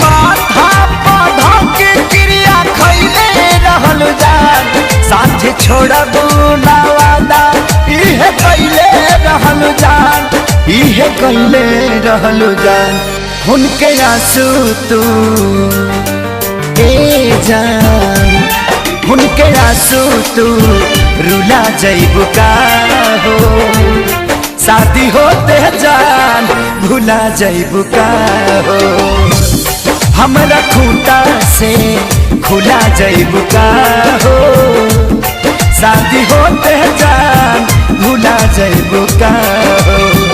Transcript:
माथा पौधा के क्रिया खैले रहल जान, साथ छोड़बू ना वादा इहे कैले रहल जान, इहे कैले रहल जान। उनके आंसू तू ए जान, उनके आंसू तू रुला जइबू का हो, शादी होते जान भुला जइबू का हो, हमरा खूंटा से खुला जइबू का हो, शादी होते जान भुला जइबू का हो।